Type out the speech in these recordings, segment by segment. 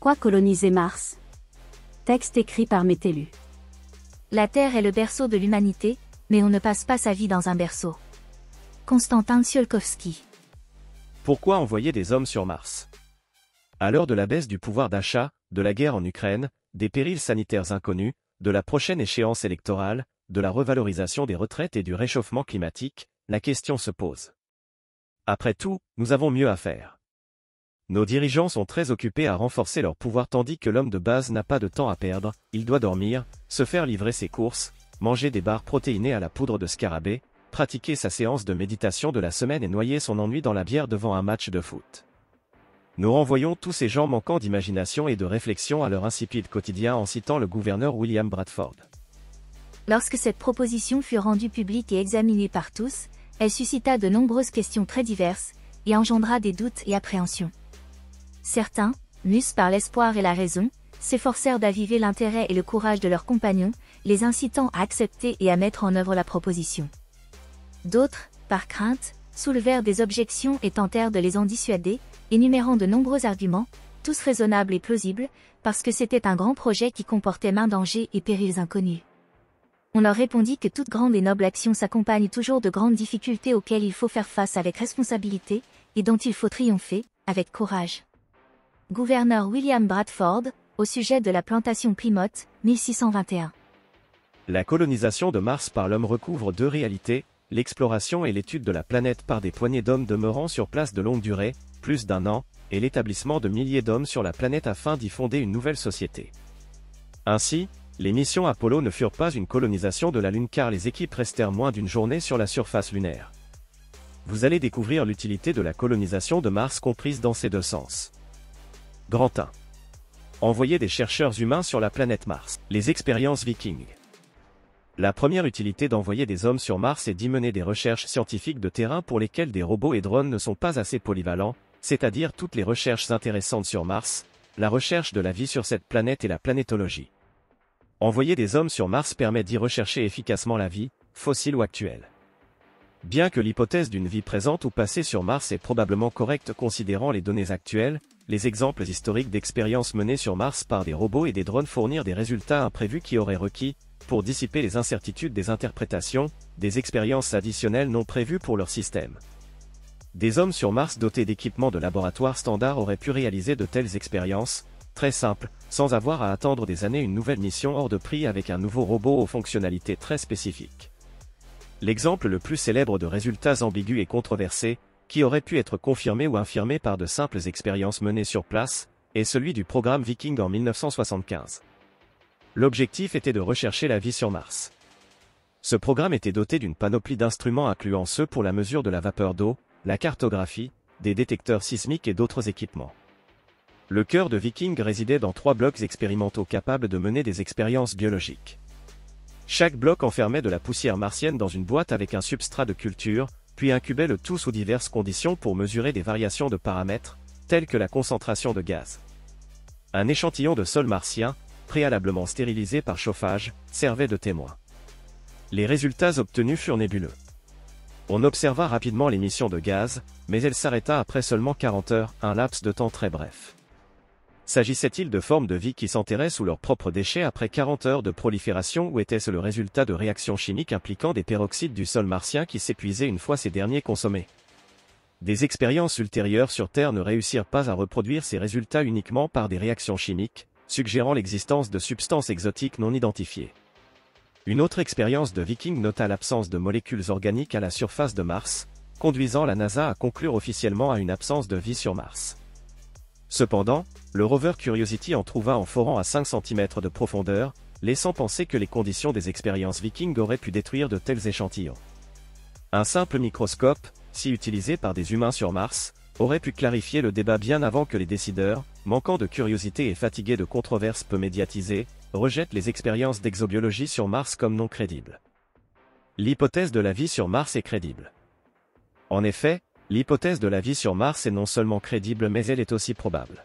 Pourquoi coloniser Mars? Texte écrit par Métellu. La Terre est le berceau de l'humanité, mais on ne passe pas sa vie dans un berceau. Konstantin Tsiolkovsky. Pourquoi envoyer des hommes sur Mars? À l'heure de la baisse du pouvoir d'achat, de la guerre en Ukraine, des périls sanitaires inconnus, de la prochaine échéance électorale, de la revalorisation des retraites et du réchauffement climatique, la question se pose. Après tout, nous avons mieux à faire. Nos dirigeants sont très occupés à renforcer leur pouvoir tandis que l'homme de base n'a pas de temps à perdre, il doit dormir, se faire livrer ses courses, manger des barres protéinées à la poudre de scarabée, pratiquer sa séance de méditation de la semaine et noyer son ennui dans la bière devant un match de foot. Nous renvoyons tous ces gens manquant d'imagination et de réflexion à leur insipide quotidien en citant le gouverneur William Bradford. Lorsque cette proposition fut rendue publique et examinée par tous, elle suscita de nombreuses questions très diverses, et engendra des doutes et appréhensions. Certains, mus par l'espoir et la raison, s'efforcèrent d'aviver l'intérêt et le courage de leurs compagnons, les incitant à accepter et à mettre en œuvre la proposition. D'autres, par crainte, soulevèrent des objections et tentèrent de les en dissuader, énumérant de nombreux arguments, tous raisonnables et plausibles, parce que c'était un grand projet qui comportait maint dangers et périls inconnus. On leur répondit que toute grande et noble action s'accompagne toujours de grandes difficultés auxquelles il faut faire face avec responsabilité, et dont il faut triompher, avec courage. Gouverneur William Bradford, au sujet de la plantation Plymouth, 1621. La colonisation de Mars par l'homme recouvre deux réalités, l'exploration et l'étude de la planète par des poignées d'hommes demeurant sur place de longue durée, plus d'1 an, et l'établissement de milliers d'hommes sur la planète afin d'y fonder une nouvelle société. Ainsi, les missions Apollo ne furent pas une colonisation de la Lune car les équipes restèrent moins d'une journée sur la surface lunaire. Vous allez découvrir l'utilité de la colonisation de Mars comprise dans ces deux sens. Grand 1. Envoyer des chercheurs humains sur la planète Mars. Les expériences Viking. La première utilité d'envoyer des hommes sur Mars est d'y mener des recherches scientifiques de terrain pour lesquelles des robots et drones ne sont pas assez polyvalents, c'est-à-dire toutes les recherches intéressantes sur Mars, la recherche de la vie sur cette planète et la planétologie. Envoyer des hommes sur Mars permet d'y rechercher efficacement la vie, fossile ou actuelle. Bien que l'hypothèse d'une vie présente ou passée sur Mars est probablement correcte considérant les données actuelles, les exemples historiques d'expériences menées sur Mars par des robots et des drones fournirent des résultats imprévus qui auraient requis, pour dissiper les incertitudes des interprétations, des expériences additionnelles non prévues pour leur système. Des hommes sur Mars dotés d'équipements de laboratoire standard auraient pu réaliser de telles expériences, très simples, sans avoir à attendre des années une nouvelle mission hors de prix avec un nouveau robot aux fonctionnalités très spécifiques. L'exemple le plus célèbre de résultats ambigus et controversés, qui aurait pu être confirmé ou infirmé par de simples expériences menées sur place, est celui du programme Viking en 1975. L'objectif était de rechercher la vie sur Mars. Ce programme était doté d'une panoplie d'instruments incluant ceux pour la mesure de la vapeur d'eau, la cartographie, des détecteurs sismiques et d'autres équipements. Le cœur de Viking résidait dans 3 blocs expérimentaux capables de mener des expériences biologiques. Chaque bloc enfermait de la poussière martienne dans une boîte avec un substrat de culture, puis incubait le tout sous diverses conditions pour mesurer des variations de paramètres, telles que la concentration de gaz. Un échantillon de sol martien, préalablement stérilisé par chauffage, servait de témoin. Les résultats obtenus furent nébuleux. On observa rapidement l'émission de gaz, mais elle s'arrêta après seulement 40 heures, un laps de temps très bref. S'agissait-il de formes de vie qui s'enterraient sous leurs propres déchets après 40 heures de prolifération ou était-ce le résultat de réactions chimiques impliquant des peroxydes du sol martien qui s'épuisaient une fois ces derniers consommés? Des expériences ultérieures sur Terre ne réussirent pas à reproduire ces résultats uniquement par des réactions chimiques, suggérant l'existence de substances exotiques non identifiées. Une autre expérience de Viking nota l'absence de molécules organiques à la surface de Mars, conduisant la NASA à conclure officiellement à une absence de vie sur Mars. Cependant, le rover Curiosity en trouva en forant à 5 cm de profondeur, laissant penser que les conditions des expériences Viking auraient pu détruire de tels échantillons. Un simple microscope, si utilisé par des humains sur Mars, aurait pu clarifier le débat bien avant que les décideurs, manquant de curiosité et fatigués de controverses peu médiatisées, rejettent les expériences d'exobiologie sur Mars comme non crédibles. L'hypothèse de la vie sur Mars est crédible. En effet, l'hypothèse de la vie sur Mars est non seulement crédible mais elle est aussi probable.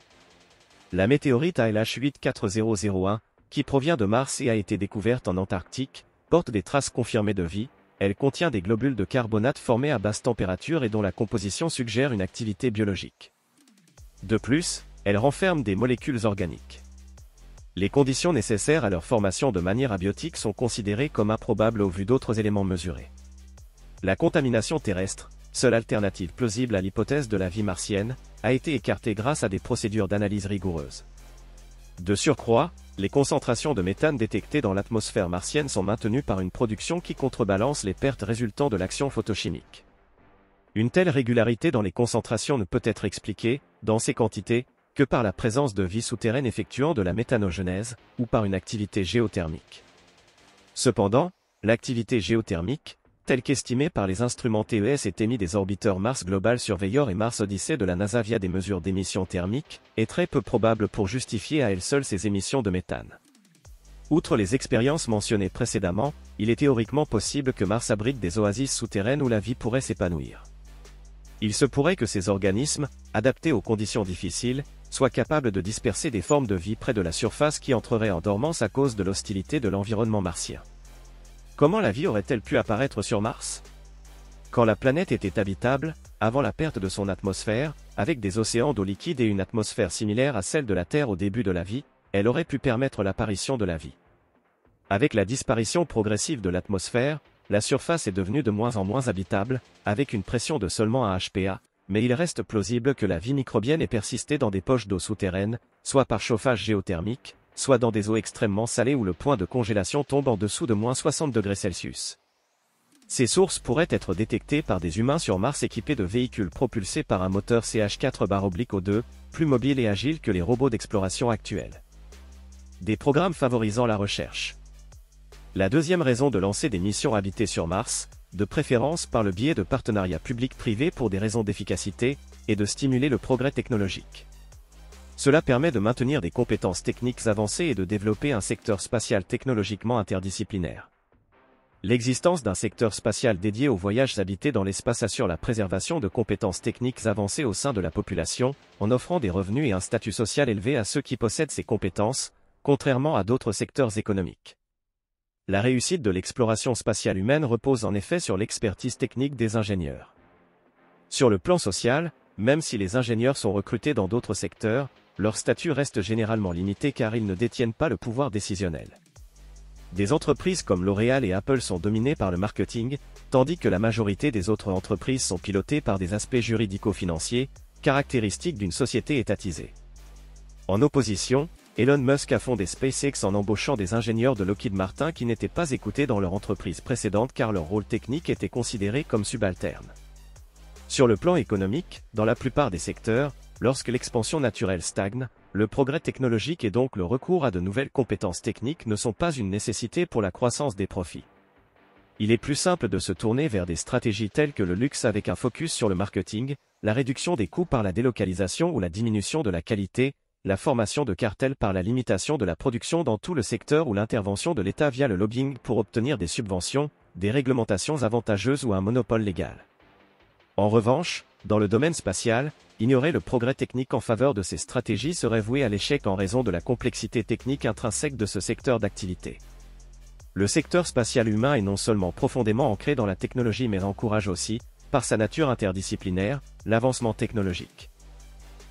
La météorite ALH 84001, qui provient de Mars et a été découverte en Antarctique, porte des traces confirmées de vie, elle contient des globules de carbonate formés à basse température et dont la composition suggère une activité biologique. De plus, elles renferment des molécules organiques. Les conditions nécessaires à leur formation de manière abiotique sont considérées comme improbables au vu d'autres éléments mesurés. La contamination terrestre, seule alternative plausible à l'hypothèse de la vie martienne, a été écartée grâce à des procédures d'analyse rigoureuses. De surcroît, les concentrations de méthane détectées dans l'atmosphère martienne sont maintenues par une production qui contrebalance les pertes résultant de l'action photochimique. Une telle régularité dans les concentrations ne peut être expliquée, dans ces quantités, que par la présence de vie souterraine effectuant de la méthanogenèse, ou par une activité géothermique. Cependant, l'activité géothermique, telle qu'estimée par les instruments TES et TEMI des orbiteurs Mars Global Surveyor et Mars Odyssey de la NASA via des mesures d'émissions thermiques, est très peu probable pour justifier à elle seule ces émissions de méthane. Outre les expériences mentionnées précédemment, il est théoriquement possible que Mars abrite des oasis souterraines où la vie pourrait s'épanouir. Il se pourrait que ces organismes, adaptés aux conditions difficiles, soient capables de disperser des formes de vie près de la surface qui entreraient en dormance à cause de l'hostilité de l'environnement martien. Comment la vie aurait-elle pu apparaître sur Mars? Quand la planète était habitable, avant la perte de son atmosphère, avec des océans d'eau liquide et une atmosphère similaire à celle de la Terre au début de la vie, elle aurait pu permettre l'apparition de la vie. Avec la disparition progressive de l'atmosphère, la surface est devenue de moins en moins habitable, avec une pression de seulement 1 HPa, mais il reste plausible que la vie microbienne ait persisté dans des poches d'eau souterraines, soit par chauffage géothermique, soit dans des eaux extrêmement salées où le point de congélation tombe en dessous de moins 60 degrés Celsius. Ces sources pourraient être détectées par des humains sur Mars équipés de véhicules propulsés par un moteur CH4/O2, plus mobile et agile que les robots d'exploration actuels. Des programmes favorisant la recherche. La deuxième raison de lancer des missions habitées sur Mars, de préférence par le biais de partenariats publics-privés pour des raisons d'efficacité, est de stimuler le progrès technologique. Cela permet de maintenir des compétences techniques avancées et de développer un secteur spatial technologiquement interdisciplinaire. L'existence d'un secteur spatial dédié aux voyages habités dans l'espace assure la préservation de compétences techniques avancées au sein de la population, en offrant des revenus et un statut social élevé à ceux qui possèdent ces compétences, contrairement à d'autres secteurs économiques. La réussite de l'exploration spatiale humaine repose en effet sur l'expertise technique des ingénieurs. Sur le plan social, même si les ingénieurs sont recrutés dans d'autres secteurs, leur statut reste généralement limité car ils ne détiennent pas le pouvoir décisionnel. Des entreprises comme L'Oréal et Apple sont dominées par le marketing, tandis que la majorité des autres entreprises sont pilotées par des aspects juridico-financiers, caractéristiques d'une société étatisée. En opposition, Elon Musk a fondé SpaceX en embauchant des ingénieurs de Lockheed Martin qui n'étaient pas écoutés dans leur entreprise précédente car leur rôle technique était considéré comme subalterne. Sur le plan économique, dans la plupart des secteurs, lorsque l'expansion naturelle stagne, le progrès technologique et donc le recours à de nouvelles compétences techniques ne sont pas une nécessité pour la croissance des profits. Il est plus simple de se tourner vers des stratégies telles que le luxe avec un focus sur le marketing, la réduction des coûts par la délocalisation ou la diminution de la qualité, la formation de cartels par la limitation de la production dans tout le secteur ou l'intervention de l'État via le lobbying pour obtenir des subventions, des réglementations avantageuses ou un monopole légal. En revanche, dans le domaine spatial, ignorer le progrès technique en faveur de ces stratégies serait voué à l'échec en raison de la complexité technique intrinsèque de ce secteur d'activité. Le secteur spatial humain est non seulement profondément ancré dans la technologie mais encourage aussi, par sa nature interdisciplinaire, l'avancement technologique.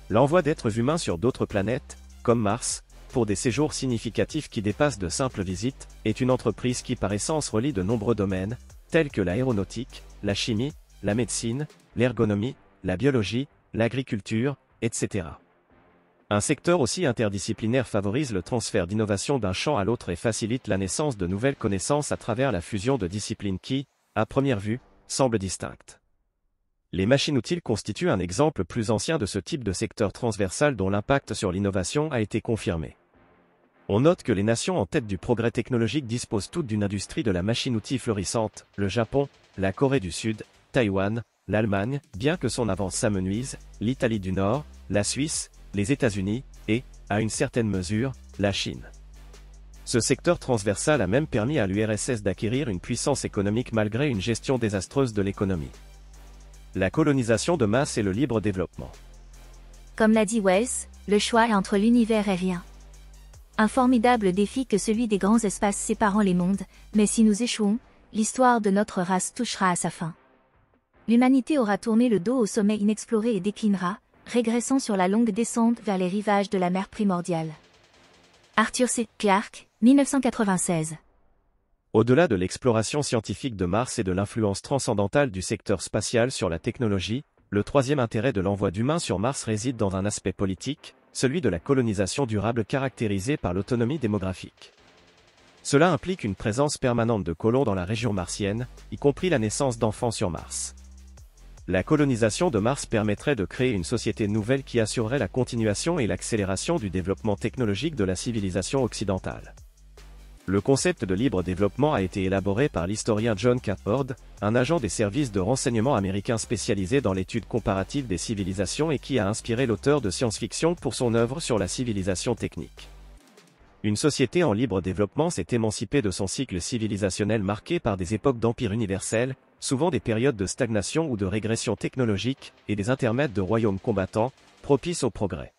L'envoi d'êtres humains sur d'autres planètes, comme Mars, pour des séjours significatifs qui dépassent de simples visites, est une entreprise qui par essence relie de nombreux domaines, tels que l'aéronautique, la chimie, la médecine, l'ergonomie, la biologie, l'agriculture, etc. Un secteur aussi interdisciplinaire favorise le transfert d'innovation d'un champ à l'autre et facilite la naissance de nouvelles connaissances à travers la fusion de disciplines qui, à première vue, semblent distinctes. Les machines-outils constituent un exemple plus ancien de ce type de secteur transversal dont l'impact sur l'innovation a été confirmé. On note que les nations en tête du progrès technologique disposent toutes d'une industrie de la machine-outil florissante, le Japon, la Corée du Sud, Taïwan, l'Allemagne, bien que son avance s'amenuise, l'Italie du Nord, la Suisse, les États-Unis, et, à une certaine mesure, la Chine. Ce secteur transversal a même permis à l'URSS d'acquérir une puissance économique malgré une gestion désastreuse de l'économie. La colonisation de masse et le libre développement. Comme l'a dit Wells, le choix est entre l'univers et rien. Un formidable défi que celui des grands espaces séparant les mondes, mais si nous échouons, l'histoire de notre race touchera à sa fin. L'humanité aura tourné le dos au sommet inexploré et déclinera, régressant sur la longue descente vers les rivages de la mer primordiale. Arthur C. Clarke, 1996. Au-delà de l'exploration scientifique de Mars et de l'influence transcendantale du secteur spatial sur la technologie, le troisième intérêt de l'envoi d'humains sur Mars réside dans un aspect politique, celui de la colonisation durable caractérisée par l'autonomie démographique. Cela implique une présence permanente de colons dans la région martienne, y compris la naissance d'enfants sur Mars. La colonisation de Mars permettrait de créer une société nouvelle qui assurerait la continuation et l'accélération du développement technologique de la civilisation occidentale. Le concept de libre développement a été élaboré par l'historien John Cafford, un agent des services de renseignement américains spécialisé dans l'étude comparative des civilisations et qui a inspiré l'auteur de science-fiction pour son œuvre sur la civilisation technique. Une société en libre développement s'est émancipée de son cycle civilisationnel marqué par des époques d'empire universel, souvent des périodes de stagnation ou de régression technologique, et des intermèdes de royaumes combattants, propices au progrès.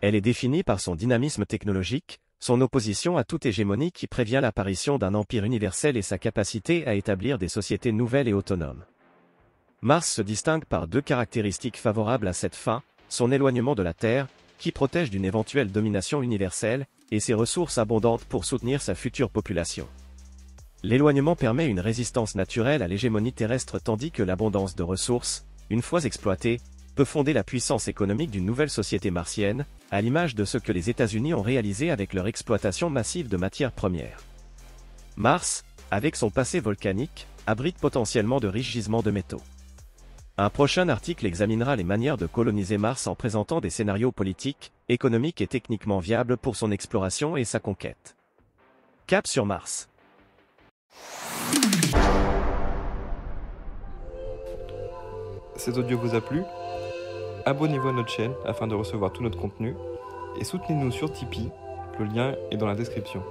Elle est définie par son dynamisme technologique, son opposition à toute hégémonie qui prévient l'apparition d'un empire universel et sa capacité à établir des sociétés nouvelles et autonomes. Mars se distingue par deux caractéristiques favorables à cette fin, son éloignement de la Terre, qui protège d'une éventuelle domination universelle, et ses ressources abondantes pour soutenir sa future population. L'éloignement permet une résistance naturelle à l'hégémonie terrestre tandis que l'abondance de ressources, une fois exploitée, peut fonder la puissance économique d'une nouvelle société martienne, à l'image de ce que les États-Unis ont réalisé avec leur exploitation massive de matières premières. Mars, avec son passé volcanique, abrite potentiellement de riches gisements de métaux. Un prochain article examinera les manières de coloniser Mars en présentant des scénarios politiques, économiques et techniquement viables pour son exploration et sa conquête. Cap sur Mars. Cet audio vous a plu ? Abonnez-vous à notre chaîne afin de recevoir tout notre contenu et soutenez-nous sur Tipeee, le lien est dans la description.